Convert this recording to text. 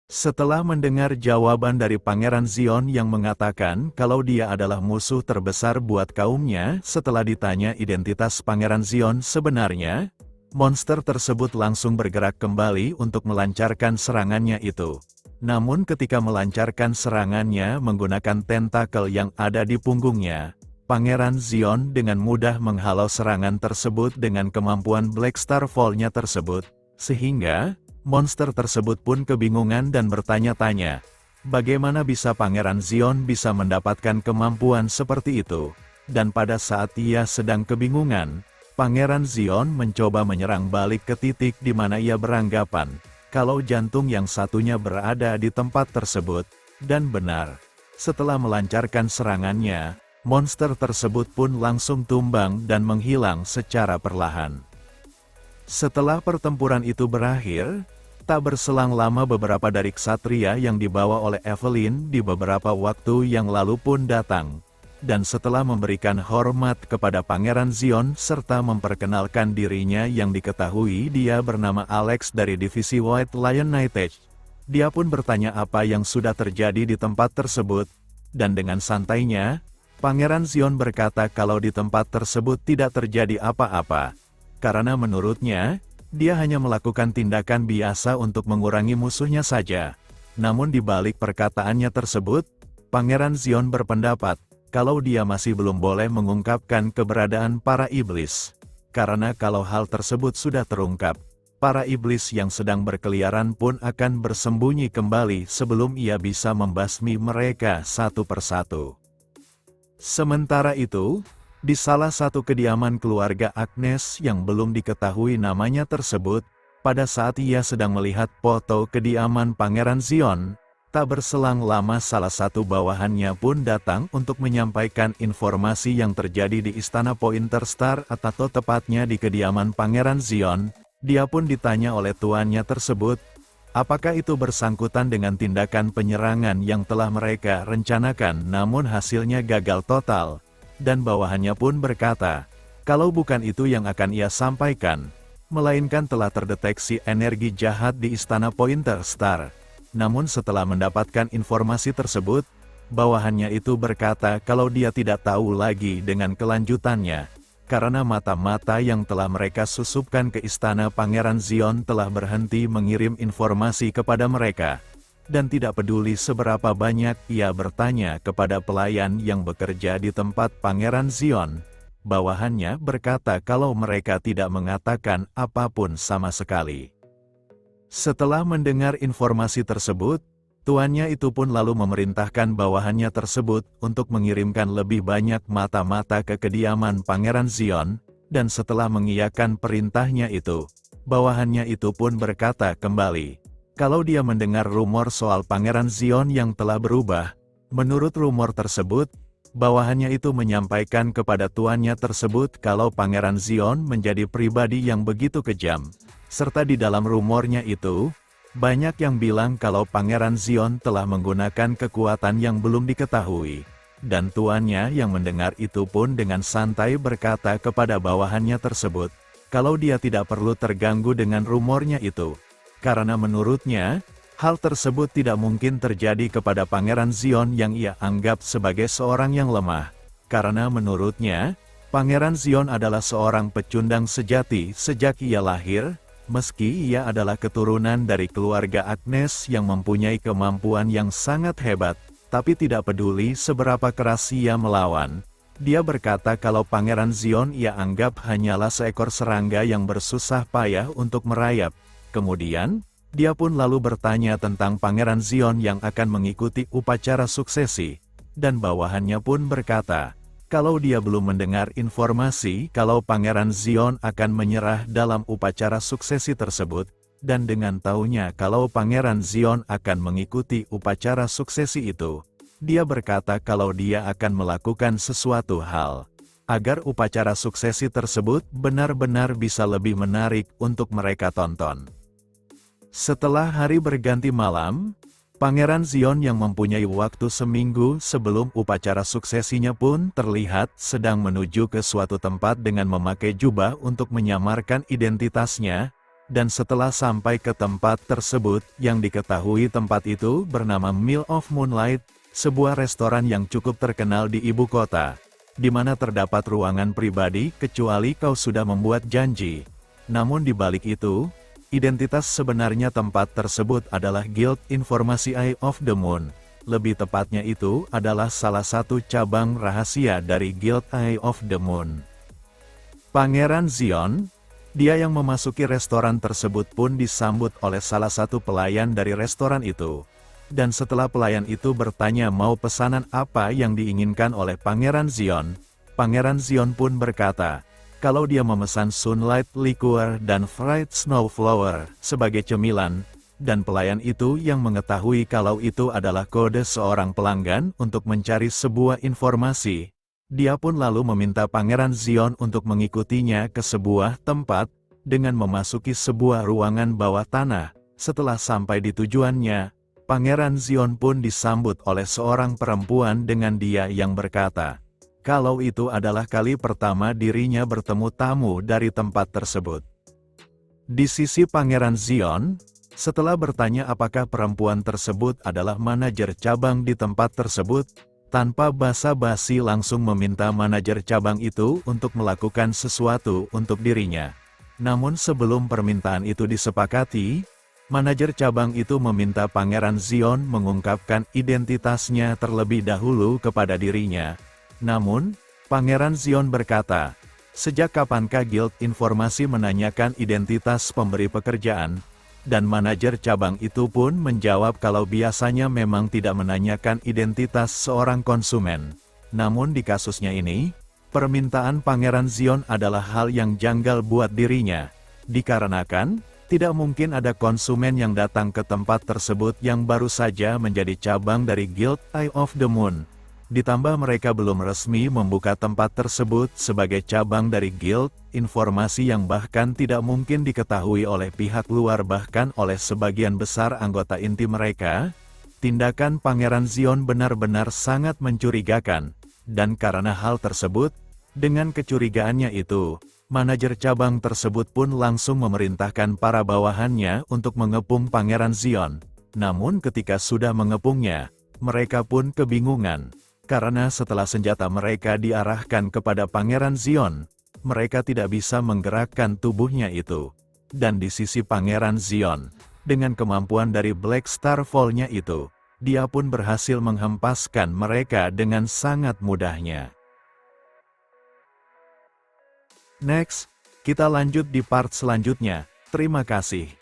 Setelah mendengar jawaban dari Pangeran Xion yang mengatakan kalau dia adalah musuh terbesar buat kaumnya, setelah ditanya identitas Pangeran Xion sebenarnya, monster tersebut langsung bergerak kembali untuk melancarkan serangannya itu. Namun ketika melancarkan serangannya menggunakan tentakel yang ada di punggungnya, Pangeran Xion dengan mudah menghalau serangan tersebut dengan kemampuan Black Star Fall-nya tersebut, sehingga monster tersebut pun kebingungan dan bertanya-tanya, bagaimana bisa Pangeran Xion bisa mendapatkan kemampuan seperti itu. Dan pada saat ia sedang kebingungan, Pangeran Xion mencoba menyerang balik ke titik di mana ia beranggapan kalau jantung yang satunya berada di tempat tersebut, dan benar. Setelah melancarkan serangannya, monster tersebut pun langsung tumbang dan menghilang secara perlahan. Setelah pertempuran itu berakhir, tak berselang lama beberapa dari ksatria yang dibawa oleh Evelyn di beberapa waktu yang lalu pun datang. Dan setelah memberikan hormat kepada Pangeran Xion serta memperkenalkan dirinya yang diketahui dia bernama Alex dari divisi White Lion Knightage, dia pun bertanya apa yang sudah terjadi di tempat tersebut. Dan dengan santainya, Pangeran Xion berkata kalau di tempat tersebut tidak terjadi apa-apa. Karena menurutnya, dia hanya melakukan tindakan biasa untuk mengurangi musuhnya saja. Namun di balik perkataannya tersebut, Pangeran Xion berpendapat, kalau dia masih belum boleh mengungkapkan keberadaan para iblis. Karena kalau hal tersebut sudah terungkap, para iblis yang sedang berkeliaran pun akan bersembunyi kembali sebelum ia bisa membasmi mereka satu persatu. Sementara itu, di salah satu kediaman keluarga Agnes yang belum diketahui namanya tersebut, pada saat ia sedang melihat foto kediaman Pangeran Xion, tak berselang lama salah satu bawahannya pun datang untuk menyampaikan informasi yang terjadi di Istana Pointer Star atau tepatnya di kediaman Pangeran Xion. Dia pun ditanya oleh tuannya tersebut, apakah itu bersangkutan dengan tindakan penyerangan yang telah mereka rencanakan namun hasilnya gagal total. Dan bawahannya pun berkata, kalau bukan itu yang akan ia sampaikan, melainkan telah terdeteksi energi jahat di Istana Pointer Star. Namun setelah mendapatkan informasi tersebut, bawahannya itu berkata kalau dia tidak tahu lagi dengan kelanjutannya, karena mata-mata yang telah mereka susupkan ke Istana Pangeran Xion telah berhenti mengirim informasi kepada mereka. Dan tidak peduli seberapa banyak ia bertanya kepada pelayan yang bekerja di tempat Pangeran Xion, bawahannya berkata kalau mereka tidak mengatakan apapun sama sekali. Setelah mendengar informasi tersebut, tuannya itu pun lalu memerintahkan bawahannya tersebut untuk mengirimkan lebih banyak mata-mata ke kediaman Pangeran Xion, dan setelah mengiyakan perintahnya itu, bawahannya itu pun berkata kembali, kalau dia mendengar rumor soal Pangeran Xion yang telah berubah. Menurut rumor tersebut, bawahannya itu menyampaikan kepada tuannya tersebut kalau Pangeran Xion menjadi pribadi yang begitu kejam. Serta di dalam rumornya itu, banyak yang bilang kalau Pangeran Xion telah menggunakan kekuatan yang belum diketahui. Dan tuannya yang mendengar itu pun dengan santai berkata kepada bawahannya tersebut, kalau dia tidak perlu terganggu dengan rumornya itu. Karena menurutnya, hal tersebut tidak mungkin terjadi kepada Pangeran Xion yang ia anggap sebagai seorang yang lemah. Karena menurutnya, Pangeran Xion adalah seorang pecundang sejati sejak ia lahir, meski ia adalah keturunan dari keluarga Agnes yang mempunyai kemampuan yang sangat hebat, tapi tidak peduli seberapa keras ia melawan. Dia berkata kalau Pangeran Xion ia anggap hanyalah seekor serangga yang bersusah payah untuk merayap. Kemudian, dia pun lalu bertanya tentang Pangeran Xion yang akan mengikuti upacara suksesi, dan bawahannya pun berkata, kalau dia belum mendengar informasi kalau Pangeran Xion akan menyerah dalam upacara suksesi tersebut, dan dengan taunya kalau Pangeran Xion akan mengikuti upacara suksesi itu, dia berkata kalau dia akan melakukan sesuatu hal agar upacara suksesi tersebut benar-benar bisa lebih menarik untuk mereka tonton. Setelah hari berganti malam, Pangeran Xion yang mempunyai waktu seminggu sebelum upacara suksesinya pun terlihat sedang menuju ke suatu tempat dengan memakai jubah untuk menyamarkan identitasnya, Dan setelah sampai ke tempat tersebut, yang diketahui tempat itu bernama Mill of Moonlight, sebuah restoran yang cukup terkenal di ibu kota, di mana terdapat ruangan pribadi kecuali kau sudah membuat janji. Namun di balik itu, identitas sebenarnya tempat tersebut adalah Guild Informasi Eye of the Moon. Lebih tepatnya itu adalah salah satu cabang rahasia dari Guild Eye of the Moon. Pangeran Xion, dia yang memasuki restoran tersebut pun disambut oleh salah satu pelayan dari restoran itu. Dan setelah pelayan itu bertanya mau pesanan apa yang diinginkan oleh Pangeran Xion pun berkata, kalau dia memesan Sunlight Liqueur dan Fried Snowflower sebagai cemilan, dan pelayan itu yang mengetahui kalau itu adalah kode seorang pelanggan untuk mencari sebuah informasi. Dia pun lalu meminta Pangeran Xion untuk mengikutinya ke sebuah tempat, dengan memasuki sebuah ruangan bawah tanah. Setelah sampai di tujuannya, Pangeran Xion pun disambut oleh seorang perempuan dengan dia yang berkata, kalau itu adalah kali pertama dirinya bertemu tamu dari tempat tersebut. Di sisi Pangeran Xion, setelah bertanya apakah perempuan tersebut adalah manajer cabang di tempat tersebut, tanpa basa-basi langsung meminta manajer cabang itu untuk melakukan sesuatu untuk dirinya. Namun sebelum permintaan itu disepakati, manajer cabang itu meminta Pangeran Xion mengungkapkan identitasnya terlebih dahulu kepada dirinya. Namun, Pangeran Xion berkata, sejak kapankah Guild Informasi menanyakan identitas pemberi pekerjaan? Dan manajer cabang itu pun menjawab kalau biasanya memang tidak menanyakan identitas seorang konsumen. Namun di kasusnya ini, permintaan Pangeran Xion adalah hal yang janggal buat dirinya. Dikarenakan, tidak mungkin ada konsumen yang datang ke tempat tersebut yang baru saja menjadi cabang dari Guild Eye of the Moon. Ditambah mereka belum resmi membuka tempat tersebut sebagai cabang dari Guild Informasi yang bahkan tidak mungkin diketahui oleh pihak luar bahkan oleh sebagian besar anggota inti mereka. Tindakan Pangeran Xion benar-benar sangat mencurigakan, dan karena hal tersebut, dengan kecurigaannya itu, manajer cabang tersebut pun langsung memerintahkan para bawahannya untuk mengepung Pangeran Xion. Namun ketika sudah mengepungnya, mereka pun kebingungan. Karena setelah senjata mereka diarahkan kepada Pangeran Xion, mereka tidak bisa menggerakkan tubuhnya itu. Dan di sisi Pangeran Xion, dengan kemampuan dari Black Star Fall-nya itu, dia pun berhasil menghempaskan mereka dengan sangat mudahnya. Next, kita lanjut di part selanjutnya. Terima kasih.